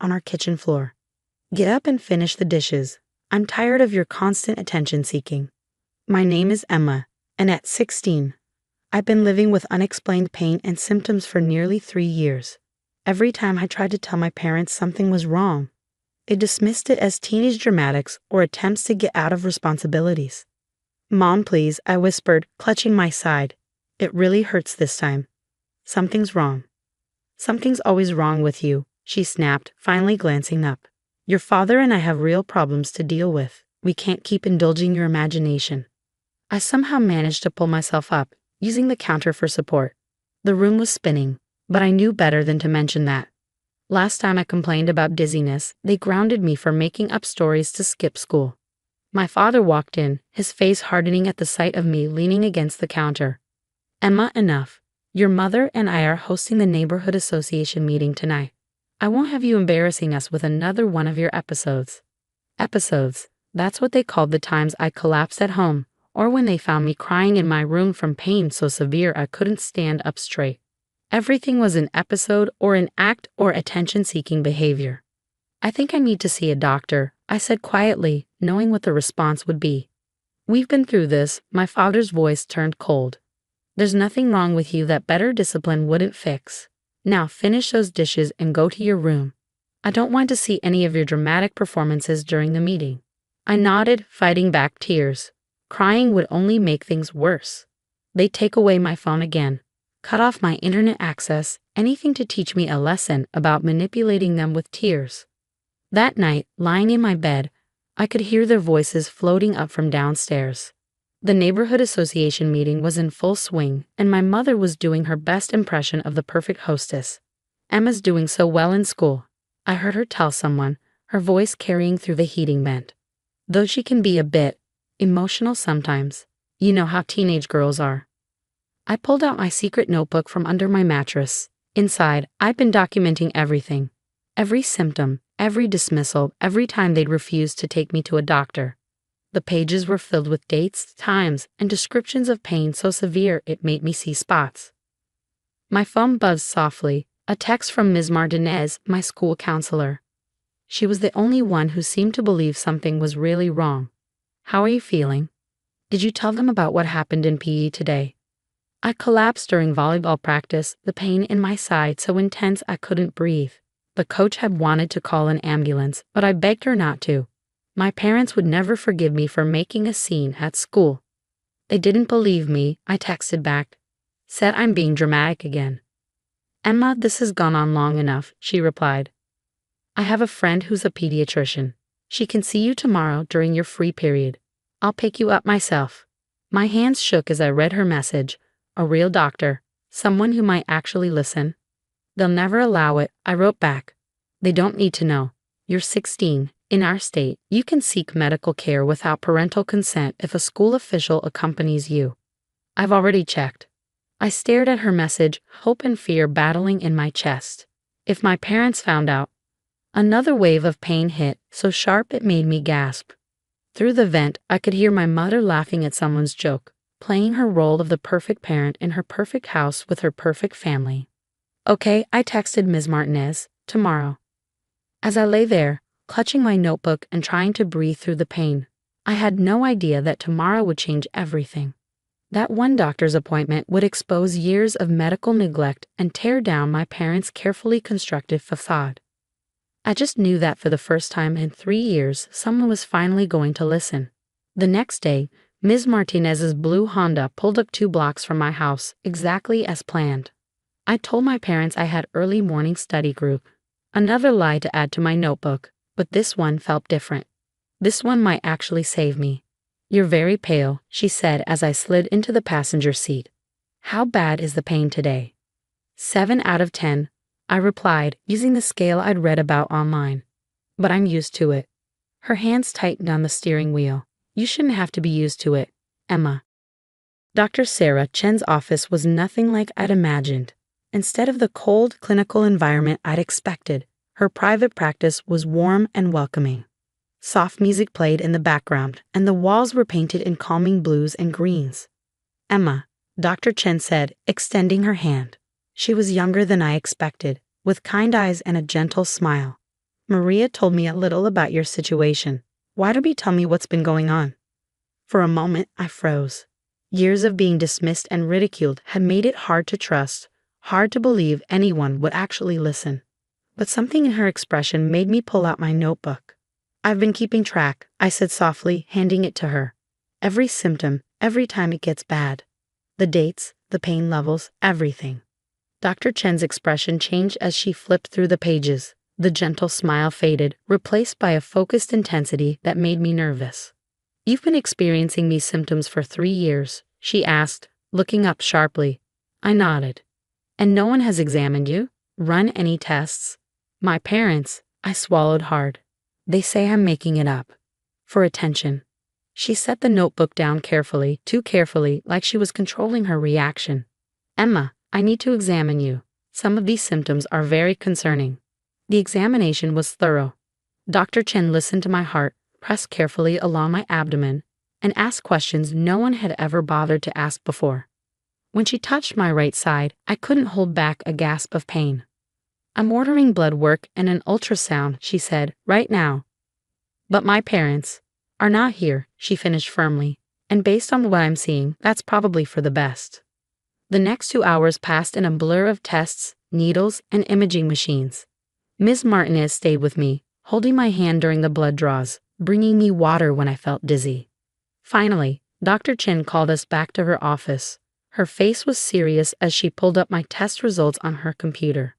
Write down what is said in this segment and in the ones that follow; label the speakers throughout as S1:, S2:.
S1: on our kitchen floor. Get up and finish the dishes. I'm tired of your constant attention seeking. My name is Emma, and at 16, I've been living with unexplained pain and symptoms for nearly 3 years. Every time I tried to tell my parents something was wrong, they dismissed it as teenage dramatics or attempts to get out of responsibilities. Mom, please, I whispered, clutching my side. It really hurts this time. Something's wrong. Something's always wrong with you, she snapped, finally glancing up. Your father and I have real problems to deal with. We can't keep indulging your imagination. I somehow managed to pull myself up, using the counter for support. The room was spinning, but I knew better than to mention that. Last time I complained about dizziness, they grounded me for making up stories to skip school. My father walked in, his face hardening at the sight of me leaning against the counter. Emma, enough. Your mother and I are hosting the neighborhood association meeting tonight. I won't have you embarrassing us with another one of your episodes. Episodes, that's what they called the times I collapsed at home, or when they found me crying in my room from pain so severe I couldn't stand up straight. Everything was an episode or an act or attention-seeking behavior. I think I need to see a doctor, I said quietly, knowing what the response would be. We've been through this, my father's voice turned cold. There's nothing wrong with you that better discipline wouldn't fix. Now finish those dishes and go to your room. I don't want to see any of your dramatic performances during the meeting. I nodded, fighting back tears. Crying would only make things worse. They'd take away my phone again, cut off my internet access, anything to teach me a lesson about manipulating them with tears. That night, lying in my bed, I could hear their voices floating up from downstairs. The neighborhood association meeting was in full swing, and my mother was doing her best impression of the perfect hostess. Emma's doing so well in school, I heard her tell someone, her voice carrying through the heating vent. Though she can be a bit emotional sometimes. You know how teenage girls are. I pulled out my secret notebook from under my mattress. Inside, I'd been documenting everything. Every symptom, every dismissal, every time they'd refused to take me to a doctor. The pages were filled with dates, times, and descriptions of pain so severe it made me see spots. My phone buzzed softly, a text from Ms. Martinez, my school counselor. She was the only one who seemed to believe something was really wrong. How are you feeling? Did you tell them about what happened in PE today? I collapsed during volleyball practice, the pain in my side so intense I couldn't breathe. The coach had wanted to call an ambulance, but I begged her not to. My parents would never forgive me for making a scene at school. They didn't believe me, I texted back. Said I'm being dramatic again. Emma, this has gone on long enough, she replied. I have a friend who's a pediatrician. She can see you tomorrow during your free period. I'll pick you up myself. My hands shook as I read her message. A real doctor, someone who might actually listen. They'll never allow it, I wrote back. They don't need to know. You're 16. In our state, you can seek medical care without parental consent if a school official accompanies you. I've already checked. I stared at her message, hope and fear battling in my chest. If my parents found out. Another wave of pain hit, so sharp it made me gasp. Through the vent, I could hear my mother laughing at someone's joke, playing her role of the perfect parent in her perfect house with her perfect family. Okay, I texted Ms. Martinez, tomorrow. As I lay there, clutching my notebook and trying to breathe through the pain, I had no idea that tomorrow would change everything. That one doctor's appointment would expose years of medical neglect and tear down my parents' carefully constructed facade. I just knew that for the first time in 3 years, someone was finally going to listen. The next day, Ms. Martinez's blue Honda pulled up 2 blocks from my house, exactly as planned. I told my parents I had early morning study group. Another lie to add to my notebook, but this one felt different. This one might actually save me. You're very pale, she said as I slid into the passenger seat. How bad is the pain today? 7 out of 10, I replied, using the scale I'd read about online. But I'm used to it. Her hands tightened on the steering wheel. You shouldn't have to be used to it, Emma. Dr. Sarah Chen's office was nothing like I'd imagined. Instead of the cold, clinical environment I'd expected, her private practice was warm and welcoming. Soft music played in the background, and the walls were painted in calming blues and greens. Emma, Dr. Chen said, extending her hand. She was younger than I expected, with kind eyes and a gentle smile. Maria told me a little about your situation. Why don't you tell me what's been going on? For a moment, I froze. Years of being dismissed and ridiculed had made it hard to trust, hard to believe anyone would actually listen. But something in her expression made me pull out my notebook. I've been keeping track, I said softly, handing it to her. Every symptom, every time it gets bad. The dates, the pain levels, everything. Dr. Chen's expression changed as she flipped through the pages. The gentle smile faded, replaced by a focused intensity that made me nervous. You've been experiencing these symptoms for 3 years, she asked, looking up sharply. I nodded. And no one has examined you? Run any tests? My parents, I swallowed hard. They say I'm making it up. For attention. She set the notebook down carefully, too carefully, like she was controlling her reaction. Emma, I need to examine you. Some of these symptoms are very concerning. The examination was thorough. Dr. Chen listened to my heart, pressed carefully along my abdomen, and asked questions no one had ever bothered to ask before. When she touched my right side, I couldn't hold back a gasp of pain. I'm ordering blood work and an ultrasound, she said, right now. But my parents are not here, she finished firmly, and based on what I'm seeing, that's probably for the best. The next 2 hours passed in a blur of tests, needles, and imaging machines. Ms. Martinez stayed with me, holding my hand during the blood draws, bringing me water when I felt dizzy. Finally, Dr. Chen called us back to her office. Her face was serious as she pulled up my test results on her computer.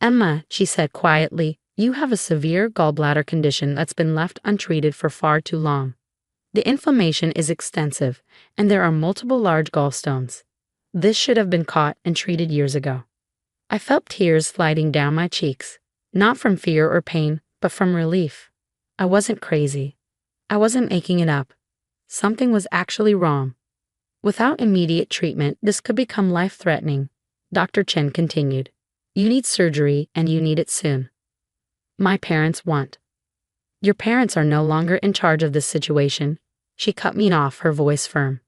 S1: Emma, she said quietly, you have a severe gallbladder condition that's been left untreated for far too long. The inflammation is extensive, and there are multiple large gallstones. This should have been caught and treated years ago. I felt tears sliding down my cheeks, not from fear or pain, but from relief. I wasn't crazy. I wasn't making it up. Something was actually wrong. Without immediate treatment, this could become life-threatening, Dr. Chen continued. You need surgery, and you need it soon. My parents want. Your parents are no longer in charge of this situation. She cut me off, her voice firm.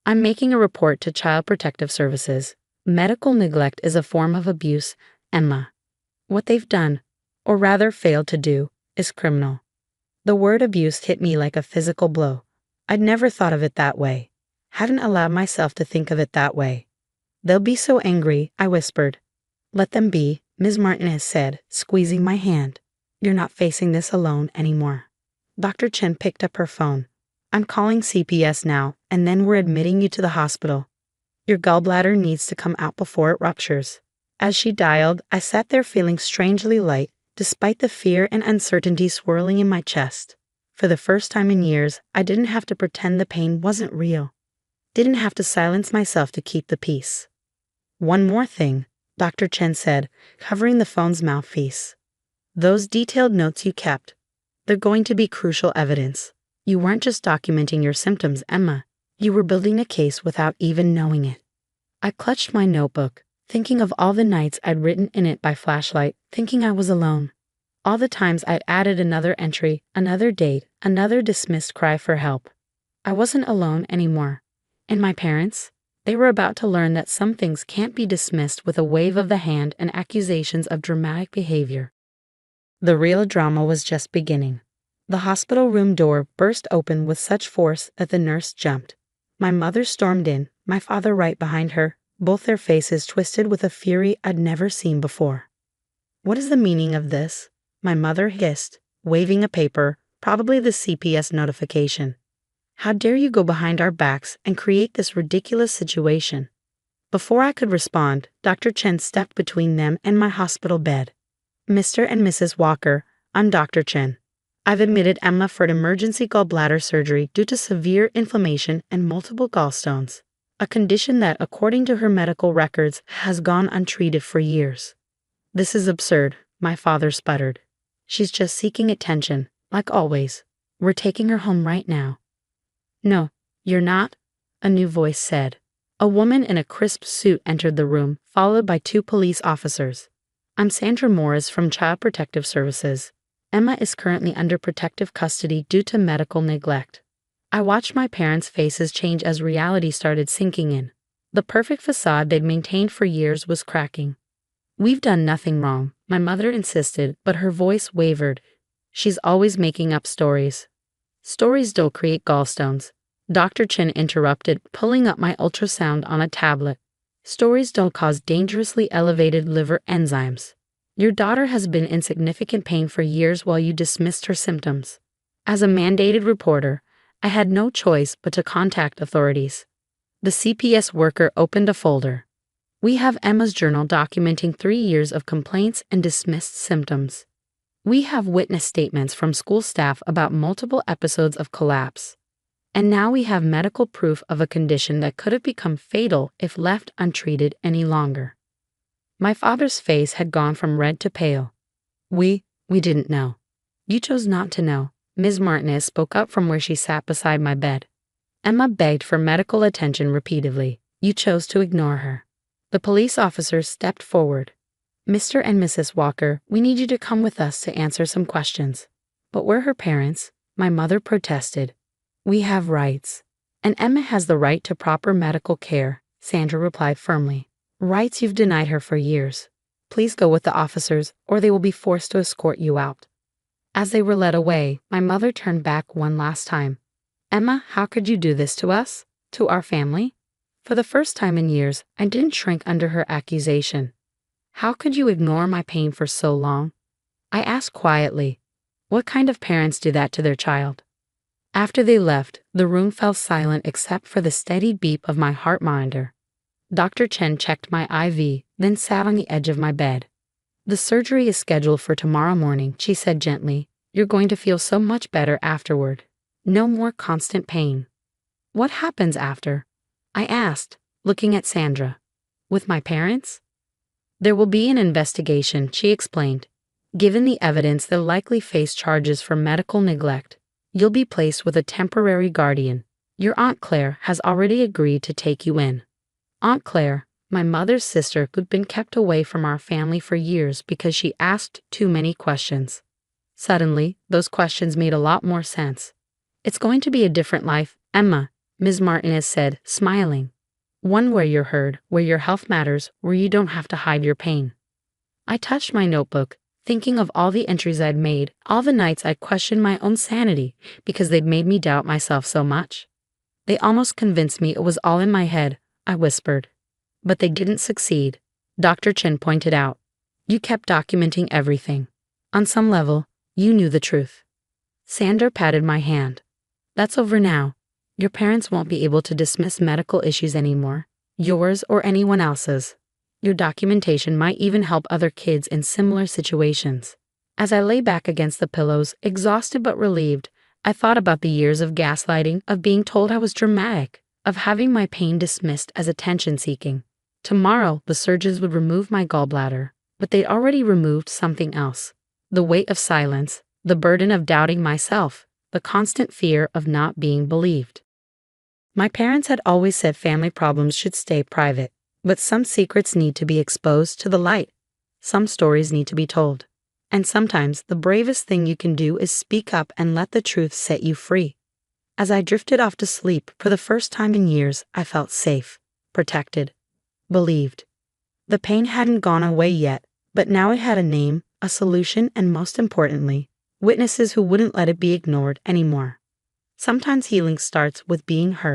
S1: I'm making a report to Child Protective Services. Medical neglect is a form of abuse, Emma. What they've done, or rather failed to do, is criminal. The word abuse hit me like a physical blow. I'd never thought of it that way. Hadn't allowed myself to think of it that way. They'll be so angry, I whispered. Let them be, Ms. Martinez said, squeezing my hand. You're not facing this alone anymore. Dr. Chen picked up her phone. I'm calling CPS now, and then we're admitting you to the hospital. Your gallbladder needs to come out before it ruptures. As she dialed, I sat there feeling strangely light, despite the fear and uncertainty swirling in my chest. For the first time in years, I didn't have to pretend the pain wasn't real. Didn't have to silence myself to keep the peace. One more thing, Dr. Chen said, covering the phone's mouthpiece. Those detailed notes you kept, they're going to be crucial evidence. You weren't just documenting your symptoms, Emma. You were building a case without even knowing it. I clutched my notebook, thinking of all the nights I'd written in it by flashlight, thinking I was alone. All the times I'd added another entry, another date, another dismissed cry for help. I wasn't alone anymore. And my parents? They were about to learn that some things can't be dismissed with a wave of the hand and accusations of dramatic behavior. The real drama was just beginning. The hospital room door burst open with such force that the nurse jumped. My mother stormed in, my father right behind her, both their faces twisted with a fury I'd never seen before. What is the meaning of this? My mother hissed, waving a paper, probably the CPS notification. How dare you go behind our backs and create this ridiculous situation? Before I could respond, Dr. Chen stepped between them and my hospital bed. Mr. and Mrs. Walker, I'm Dr. Chen. I've admitted Emma for emergency gallbladder surgery due to severe inflammation and multiple gallstones, a condition that, according to her medical records, has gone untreated for years. This is absurd, my father sputtered. She's just seeking attention, like always. We're taking her home right now. No, you're not, a new voice said. A woman in a crisp suit entered the room, followed by 2 police officers. I'm Sandra Morris from Child Protective Services. Emma is currently under protective custody due to medical neglect. I watched my parents' faces change as reality started sinking in. The perfect facade they'd maintained for years was cracking. We've done nothing wrong, my mother insisted, but her voice wavered, She's always making up stories. Stories don't create gallstones. Dr. Chin interrupted, pulling up my ultrasound on a tablet. Stories don't cause dangerously elevated liver enzymes. Your daughter has been in significant pain for years while you dismissed her symptoms. As a mandated reporter, I had no choice but to contact authorities. The CPS worker opened a folder. We have Emma's journal documenting 3 years of complaints and dismissed symptoms. We have witness statements from school staff about multiple episodes of collapse. And now we have medical proof of a condition that could have become fatal if left untreated any longer. My father's face had gone from red to pale. We didn't know. You chose not to know. Ms. Martinez spoke up from where she sat beside my bed. Emma begged for medical attention repeatedly. You chose to ignore her. The police officer stepped forward. Mr. and Mrs. Walker, we need you to come with us to answer some questions. But we're her parents, my mother protested. We have rights. And Emma has the right to proper medical care, Sandra replied firmly. Rights you've denied her for years. Please go with the officers, or they will be forced to escort you out. As they were led away, my mother turned back one last time. Emma, how could you do this to us? To our family? For the first time in years, I didn't shrink under her accusation. How could you ignore my pain for so long? I asked quietly. What kind of parents do that to their child? After they left, the room fell silent except for the steady beep of my heart monitor. Dr. Chen checked my IV, then sat on the edge of my bed. The surgery is scheduled for tomorrow morning, she said gently. You're going to feel so much better afterward. No more constant pain. What happens after? I asked, looking at Sandra. With my parents? There will be an investigation, she explained. Given the evidence, they'll likely face charges for medical neglect. You'll be placed with a temporary guardian. Your Aunt Claire has already agreed to take you in. Aunt Claire, my mother's sister, who'd been kept away from our family for years because she asked too many questions. Suddenly, those questions made a lot more sense. It's going to be a different life, Emma, Ms. Martinez said, smiling. One where you're heard, where your health matters, where you don't have to hide your pain. I touched my notebook, thinking of all the entries I'd made, all the nights I'd questioned my own sanity because they'd made me doubt myself so much. They almost convinced me it was all in my head, I whispered. But they didn't succeed, Dr. Chen pointed out. You kept documenting everything. On some level, you knew the truth. Sandra patted my hand. That's over now. Your parents won't be able to dismiss medical issues anymore, yours or anyone else's. Your documentation might even help other kids in similar situations. As I lay back against the pillows, exhausted but relieved, I thought about the years of gaslighting, of being told I was dramatic, of having my pain dismissed as attention-seeking. Tomorrow, the surgeons would remove my gallbladder, but they'd already removed something else. The weight of silence, the burden of doubting myself, the constant fear of not being believed. My parents had always said family problems should stay private, but some secrets need to be exposed to the light. Some stories need to be told. And sometimes the bravest thing you can do is speak up and let the truth set you free. As I drifted off to sleep, for the first time in years, I felt safe, protected, believed. The pain hadn't gone away yet, but now it had a name, a solution, and most importantly, witnesses who wouldn't let it be ignored anymore. Sometimes healing starts with being heard.